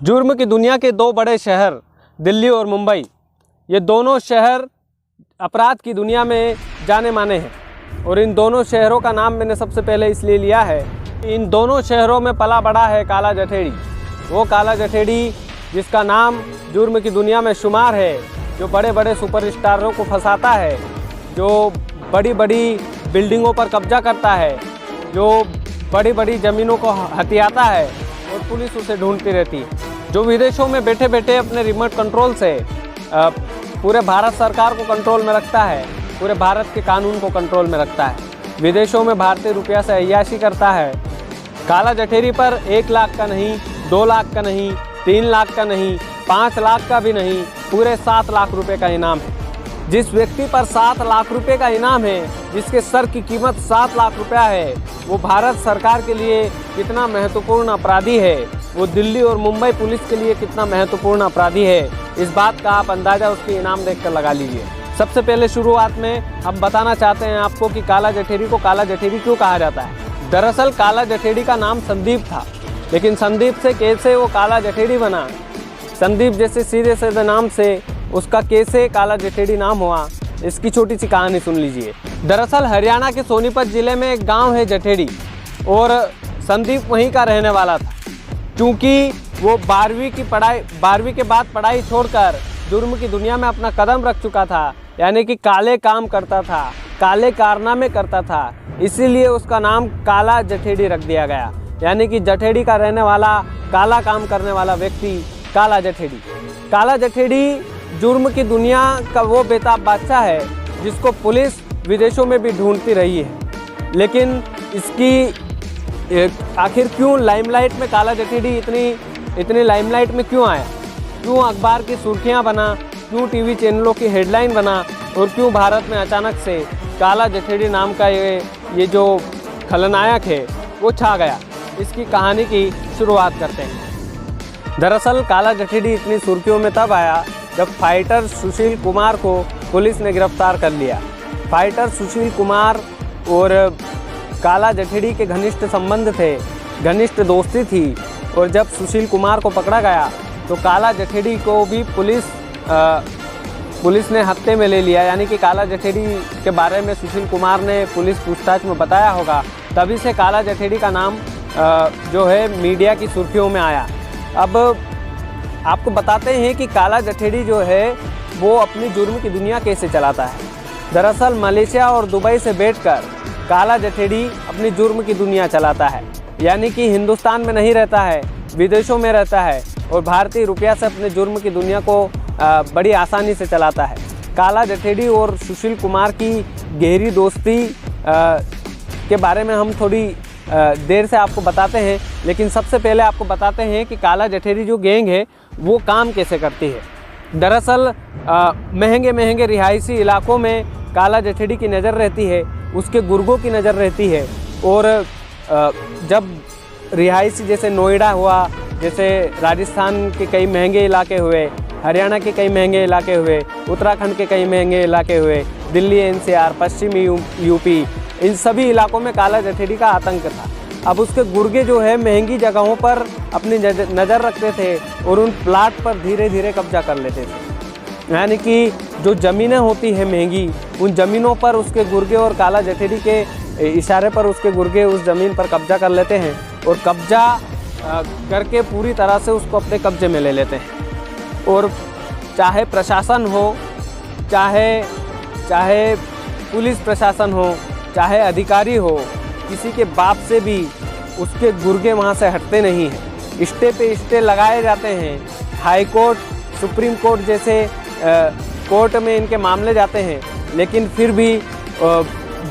जुर्म की दुनिया के दो बड़े शहर दिल्ली और मुंबई, ये दोनों शहर अपराध की दुनिया में जाने माने हैं। और इन दोनों शहरों का नाम मैंने सबसे पहले इसलिए लिया है, इन दोनों शहरों में पला बड़ा है काला जठेड़ी। वो काला जठेड़ी जिसका नाम जुर्म की दुनिया में शुमार है, जो बड़े बड़े सुपरस्टारों को फंसाता है, जो बड़ी बड़ी बिल्डिंगों पर कब्जा करता है, जो बड़ी बड़ी ज़मीनों को हथियाता है और पुलिस उसे ढूंढती रहती है, जो विदेशों में बैठे बैठे अपने रिमोट कंट्रोल से पूरे भारत सरकार को कंट्रोल में रखता है, पूरे भारत के कानून को कंट्रोल में रखता है, विदेशों में भारतीय रुपया से अय्याशी करता है। काला जठेरी पर 1 लाख का नहीं, 2 लाख का नहीं, 3 लाख का नहीं, 5 लाख का भी नहीं, पूरे 7 लाख रुपए का इनाम है। जिस व्यक्ति पर 7 लाख रुपए का इनाम है, जिसके सर की कीमत 7 लाख रुपया है, वो भारत सरकार के लिए कितना महत्वपूर्ण अपराधी है, वो दिल्ली और मुंबई पुलिस के लिए कितना महत्वपूर्ण अपराधी है, इस बात का आप अंदाज़ा उसके इनाम देखकर लगा लीजिए। सबसे पहले शुरुआत में हम बताना चाहते हैं आपको कि काला जठेरी को काला जठेरी क्यों कहा जाता है। दरअसल काला जठेरी का नाम संदीप था, लेकिन संदीप से कैसे वो काला जठेरी बना, संदीप जैसे सीधे साधे नाम से उसका कैसे काला जठेरी नाम हुआ, इसकी छोटी सी कहानी सुन लीजिए। दरअसल हरियाणा के सोनीपत ज़िले में एक गांव है जठेड़ी, और संदीप वहीं का रहने वाला था। क्योंकि वो 12वीं के बाद पढ़ाई छोड़कर जुर्म की दुनिया में अपना कदम रख चुका था, यानी कि काले काम करता था, काले कारनामे करता था, इसीलिए उसका नाम काला जठेड़ी रख दिया गया। यानी कि जठेड़ी का रहने वाला, काला काम करने वाला व्यक्ति काला जठेड़ी। काला जठेड़ी जुर्म की दुनिया का वो बेताब बादशाह है जिसको पुलिस विदेशों में भी ढूंढती रही है। लेकिन इसकी आखिर क्यों लाइमलाइट में काला जठेड़ी इतनी लाइमलाइट में क्यों आया, क्यों अखबार की सुर्खियां बना, क्यों टीवी चैनलों की हेडलाइन बना, और क्यों भारत में अचानक से काला जठेड़ी नाम का ये जो खलनायक है वो छा गया, इसकी कहानी की शुरुआत करते हैं। दरअसल काला जठेड़ी इतनी सुर्खियों में तब आया जब फाइटर सुशील कुमार को पुलिस ने गिरफ्तार कर लिया। फाइटर सुशील कुमार और काला जठेड़ी के घनिष्ठ संबंध थे, घनिष्ठ दोस्ती थी, और जब सुशील कुमार को पकड़ा गया तो काला जठेड़ी को भी पुलिस ने हत्थे में ले लिया। यानी कि काला जठेड़ी के बारे में सुशील कुमार ने पुलिस पूछताछ में बताया होगा, तभी से काला जठेड़ी का नाम जो है मीडिया की सुर्खियों में आया। अब आपको बताते हैं कि काला जठेड़ी जो है वो अपनी जुर्म की दुनिया कैसे चलाता है। दरअसल मलेशिया और दुबई से बैठकर काला जठेड़ी अपनी जुर्म की दुनिया चलाता है, यानी कि हिंदुस्तान में नहीं रहता है, विदेशों में रहता है, और भारतीय रुपया से अपने जुर्म की दुनिया को बड़ी आसानी से चलाता है। काला जठेड़ी और सुशील कुमार की गहरी दोस्ती के बारे में हम थोड़ी देर से आपको बताते हैं, लेकिन सबसे पहले आपको बताते हैं कि काला जठेड़ी जो गैंग है वो काम कैसे करती है। दरअसल महंगे रिहायशी इलाकों में काला जठेड़ी की नज़र रहती है, उसके गुर्गों की नज़र रहती है। और जब रिहायशी जैसे नोएडा हुआ, जैसे राजस्थान के कई महंगे इलाके हुए, हरियाणा के कई महंगे इलाके हुए, उत्तराखंड के कई महंगे इलाके हुए, दिल्ली NCR, पश्चिमी यूपी, इन सभी इलाकों में काला जठेड़ी का आतंक था। अब उसके गुर्गे जो है महंगी जगहों पर अपनी नज़र रखते थे और उन प्लाट पर धीरे धीरे कब्जा कर लेते थे। यानी कि जो ज़मीनें होती हैं महंगी, उन ज़मीनों पर उसके गुर्गे और काला जठेड़ी के इशारे पर उसके गुर्गे उस ज़मीन पर कब्जा कर लेते हैं, और कब्जा करके पूरी तरह से उसको अपने कब्जे में ले लेते हैं। और चाहे प्रशासन हो, चाहे पुलिस प्रशासन हो, चाहे अधिकारी हो, किसी के बाप से भी उसके गुर्गे वहाँ से हटते नहीं हैं। इष्टे पे इष्टे लगाए जाते हैं। हाई कोर्ट, सुप्रीम कोर्ट जैसे कोर्ट में इनके मामले जाते हैं, लेकिन फिर भी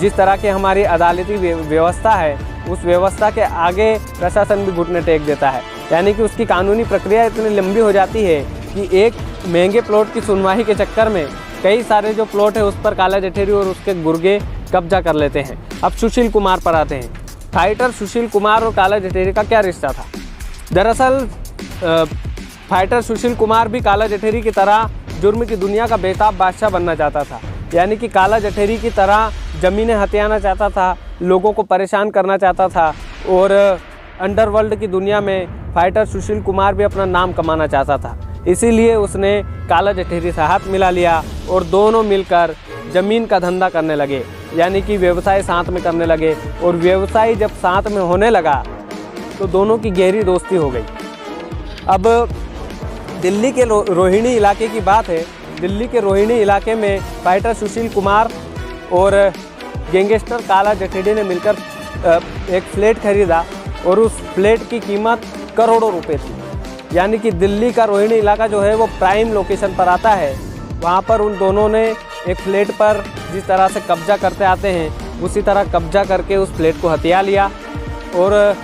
जिस तरह की हमारी अदालती व्यवस्था है, उस व्यवस्था के आगे प्रशासन भी घुटने टेक देता है। यानी कि उसकी कानूनी प्रक्रिया इतनी लंबी हो जाती है कि एक महंगे प्लॉट की सुनवाई के चक्कर में कई सारे जो प्लॉट है उस पर काला जठेरी और उसके गुर्गे कब्जा कर लेते हैं। अब सुशील कुमार पर आते हैं। फाइटर सुशील कुमार और काला जठेरी का क्या रिश्ता था। दरअसल फाइटर सुशील कुमार भी काला जठेरी की तरह जुर्म की दुनिया का बेताब बादशाह बनना चाहता था। यानी कि काला जठेरी की तरह ज़मीनें हथियाना चाहता था, लोगों को परेशान करना चाहता था, और अंडरवर्ल्ड की दुनिया में फाइटर सुशील कुमार भी अपना नाम कमाना चाहता था। इसीलिए उसने काला जठेरी से हाथ मिला लिया और दोनों मिलकर ज़मीन का धंधा करने लगे, यानी कि व्यवसाय साथ में करने लगे। और व्यवसाय जब साथ में होने लगा तो दोनों की गहरी दोस्ती हो गई। अब दिल्ली के रोहिणी इलाके की बात है। दिल्ली के रोहिणी इलाके में फाइटर सुशील कुमार और गैंगस्टर काला जठेडी ने मिलकर एक फ्लैट खरीदा और उस फ्लैट की कीमत करोड़ों रुपए थी। यानी कि दिल्ली का रोहिणी इलाका जो है वो प्राइम लोकेशन पर आता है। वहाँ पर उन दोनों ने एक फ्लैट पर जिस तरह से कब्जा करते आते हैं उसी तरह कब्जा करके उस फ्लैट को हथिया लिया और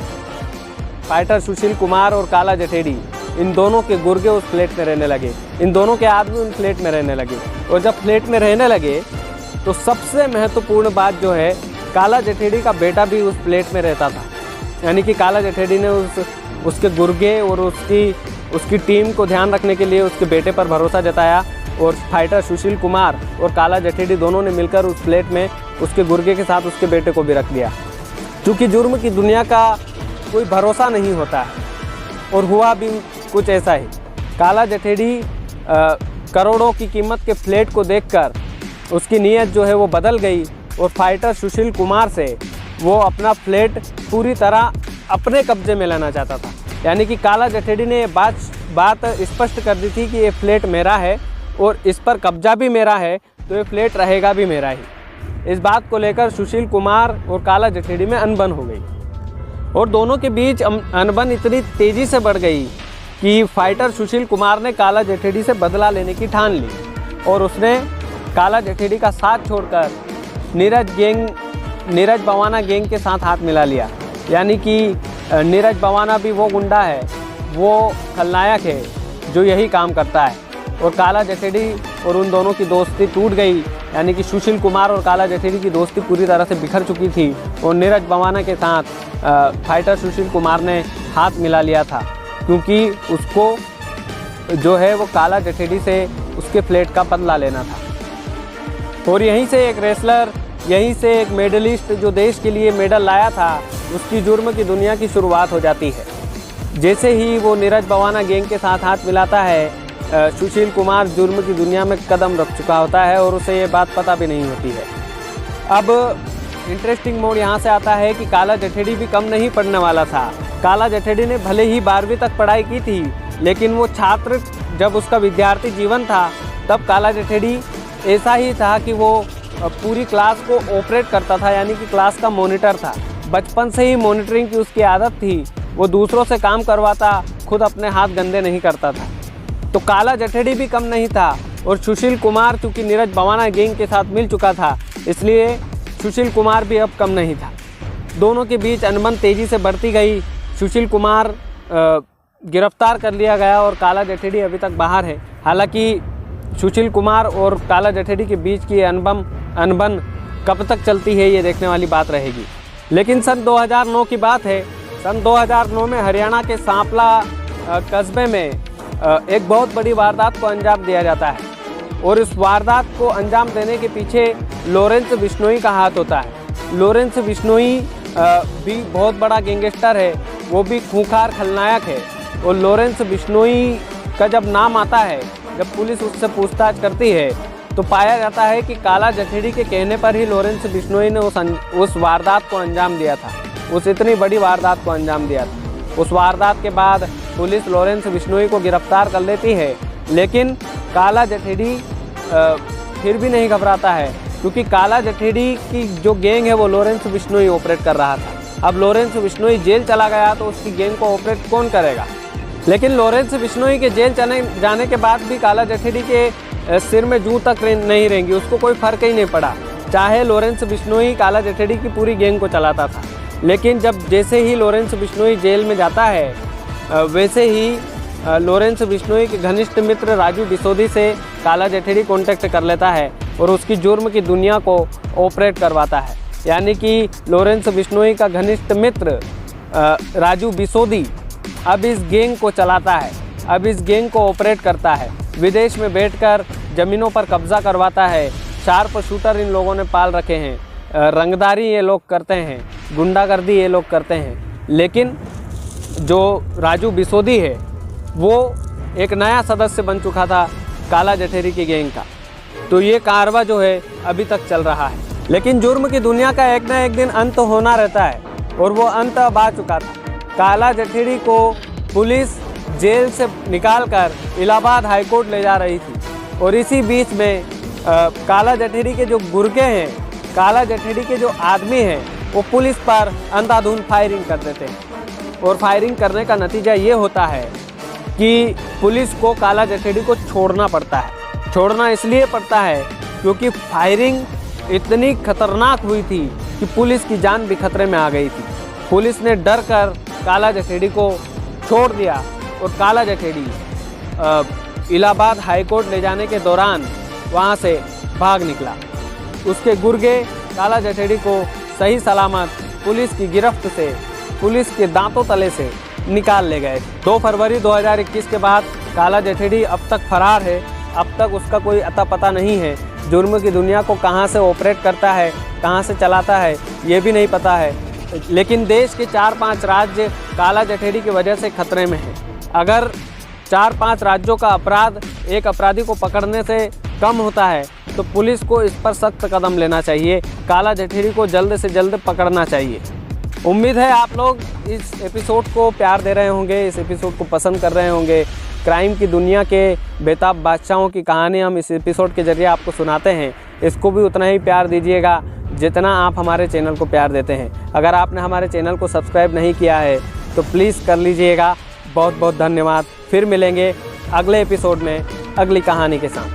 फाइटर सुशील कुमार और काला जठेडी इन दोनों के गुर्गे उस फ्लैट में रहने लगे। इन दोनों के आदमी उन फ्लैट में रहने लगे और जब फ्लैट में रहने लगे तो सबसे महत्वपूर्ण बात जो है, काला जठेडी का बेटा भी उस फ्लैट में रहता था। यानी कि काला जठेडी ने उसके गुर्गे और उसकी टीम को ध्यान रखने के लिए उसके बेटे पर भरोसा जताया और फाइटर सुशील कुमार और काला जठेडी दोनों ने मिलकर उस फ्लैट में उसके गुर्गे के साथ उसके बेटे को भी रख दिया। क्योंकि जुर्म की दुनिया का कोई भरोसा नहीं होता है और हुआ भी कुछ ऐसा ही। काला जठेडी करोड़ों की कीमत के फ्लैट को देखकर उसकी नीयत जो है वो बदल गई और फाइटर सुशील कुमार से वो अपना फ्लैट पूरी तरह अपने कब्जे में लेना चाहता था। यानी कि काला जठेडी ने बात स्पष्ट कर दी थी कि ये फ्लैट मेरा है और इस पर कब्जा भी मेरा है, तो ये फ्लैट रहेगा भी मेरा ही। इस बात को लेकर सुशील कुमार और काला जठेडी में अनबन हो गई और दोनों के बीच अनबन इतनी तेज़ी से बढ़ गई कि फाइटर सुशील कुमार ने काला जठेडी से बदला लेने की ठान ली और उसने काला जठेडी का साथ छोड़कर नीरज बवाना गैंग के साथ हाथ मिला लिया। यानी कि नीरज बवाना भी वो गुंडा है, वो खलनायक है जो यही काम करता है। और काला जठेडी और उन दोनों की दोस्ती टूट गई। यानी कि सुशील कुमार और काला जठेडी की दोस्ती पूरी तरह से बिखर चुकी थी और नीरज बवाना के साथ फाइटर सुशील कुमार ने हाथ मिला लिया था, क्योंकि उसको जो है वो काला जठेडी से उसके फ्लैट का बदला लेना था। और यहीं से एक रेसलर, यहीं से एक मेडलिस्ट जो देश के लिए मेडल लाया था, उसकी जुर्म की दुनिया की शुरुआत हो जाती है। जैसे ही वो नीरज बवाना गैंग के साथ हाथ मिलाता है, सुशील कुमार जुर्म की दुनिया में कदम रख चुका होता है और उसे ये बात पता भी नहीं होती है। अब इंटरेस्टिंग मोड़ यहाँ से आता है कि काला जठेडी भी कम नहीं पढ़ने वाला था। काला जठेडी ने भले ही 12वीं तक पढ़ाई की थी, लेकिन वो छात्र जब उसका विद्यार्थी जीवन था तब काला जठेडी ऐसा ही था कि वो पूरी क्लास को ऑपरेट करता था, यानी कि क्लास का मॉनिटर था। बचपन से ही मॉनिटरिंग की उसकी आदत थी। वो दूसरों से काम करवाता, खुद अपने हाथ गंदे नहीं करता था। तो काला जठेडी भी कम नहीं था और सुशील कुमार चूँकि नीरज बवाना गैंग के साथ मिल चुका था, इसलिए सुशील कुमार भी अब कम नहीं था। दोनों के बीच अनबन तेज़ी से बढ़ती गई। सुशील कुमार गिरफ्तार कर लिया गया और काला जठेडी अभी तक बाहर है। हालांकि सुशील कुमार और काला जठेडी के बीच की अनबन कब तक चलती है ये देखने वाली बात रहेगी। लेकिन सन 2009 की बात है। सन 2009 में हरियाणा के सांपला कस्बे में एक बहुत बड़ी वारदात को अंजाम दिया जाता है और इस वारदात को अंजाम देने के पीछे लॉरेंस बिश्नोई का हाथ होता है। लॉरेंस बिश्नोई भी बहुत बड़ा गैंगस्टर है, वो भी खूंखार खलनायक है। और लॉरेंस बिश्नोई का जब नाम आता है, जब पुलिस उससे पूछताछ करती है तो पाया जाता है कि काला जठेडी के कहने पर ही लॉरेंस बिश्नोई ने उस वारदात को अंजाम दिया था, उस इतनी बड़ी वारदात को अंजाम दिया था। उस वारदात के बाद पुलिस लॉरेंस बिश्नोई को गिरफ्तार कर लेती है, लेकिन काला जठेडी फिर भी नहीं घबराता है, क्योंकि काला जठेडी की जो गैंग है वो लॉरेंस बिश्नोई ऑपरेट कर रहा था। अब लॉरेंस बिश्नोई जेल चला गया तो उसकी गैंग को ऑपरेट कौन करेगा। लेकिन लॉरेंस बिश्नोई के जेल जाने के बाद भी काला जठेडी के सिर में जूं तक नहीं रहेंगी, उसको कोई फ़र्क ही नहीं पड़ा। चाहे लॉरेंस बिश्नोई काला जठेडी की पूरी गैंग को चलाता था, लेकिन जैसे ही लॉरेंस बिश्नोई जेल में जाता है, वैसे ही लॉरेंस बिश्नोई के घनिष्ठ मित्र राजू बिसोदी से काला जठेडी कॉन्टैक्ट कर लेता है और उसकी जुर्म की दुनिया को ऑपरेट करवाता है। यानी कि लॉरेंस बिश्नोई का घनिष्ठ मित्र राजू बिसोदी अब इस गैंग को चलाता है, अब इस गैंग को ऑपरेट करता है। विदेश में बैठकर ज़मीनों पर कब्जा करवाता है। शार्प शूटर इन लोगों ने पाल रखे हैं, रंगदारी ये लोग करते हैं, गुंडागर्दी ये लोग करते हैं। लेकिन जो राजू बिसोदी है वो एक नया सदस्य बन चुका था काला जठेरी की गैंग का। तो ये कारवा जो है अभी तक चल रहा है। लेकिन जुर्म की दुनिया का एक ना एक दिन अंत होना रहता है और वो अंत अब आ चुका था। काला जठेरी को पुलिस जेल से निकालकर इलाहाबाद हाईकोर्ट ले जा रही थी और इसी बीच में काला जठेरी के जो गुर्गे हैं, काला जठेरी के जो आदमी हैं, वो पुलिस पर अंधाधुंध फायरिंग कर देते हैं। और फायरिंग करने का नतीजा ये होता है कि पुलिस को काला जठेरी को छोड़ना पड़ता है। छोड़ना इसलिए पड़ता है क्योंकि फायरिंग इतनी खतरनाक हुई थी कि पुलिस की जान भी खतरे में आ गई थी। पुलिस ने डर कर काला जठेरी को छोड़ दिया और काला जठेरी इलाहाबाद हाईकोर्ट ले जाने के दौरान वहाँ से भाग निकला। उसके गुर्गे काला जठेरी को सही सलामत पुलिस की गिरफ्त से, पुलिस के दांतों तले से निकाल ले गए। 2 फरवरी 2021 के बाद काला जठेरी अब तक फरार है। अब तक उसका कोई अता पता नहीं है। जुर्म की दुनिया को कहाँ से ऑपरेट करता है, कहाँ से चलाता है, ये भी नहीं पता है। लेकिन देश के 4-5 राज्य काला जठेरी की वजह से खतरे में हैं। अगर 4-5 राज्यों का अपराध एक अपराधी को पकड़ने से कम होता है तो पुलिस को इस पर सख्त कदम लेना चाहिए। काला जठेरी को जल्द से जल्द पकड़ना चाहिए। उम्मीद है आप लोग इस एपिसोड को प्यार दे रहे होंगे, इस एपिसोड को पसंद कर रहे होंगे। क्राइम की दुनिया के बेताब बादशाहों की कहानी हम इस एपिसोड के ज़रिए आपको सुनाते हैं। इसको भी उतना ही प्यार दीजिएगा जितना आप हमारे चैनल को प्यार देते हैं। अगर आपने हमारे चैनल को सब्सक्राइब नहीं किया है तो प्लीज़ कर लीजिएगा। बहुत बहुत धन्यवाद। फिर मिलेंगे अगले एपिसोड में अगली कहानी के साथ।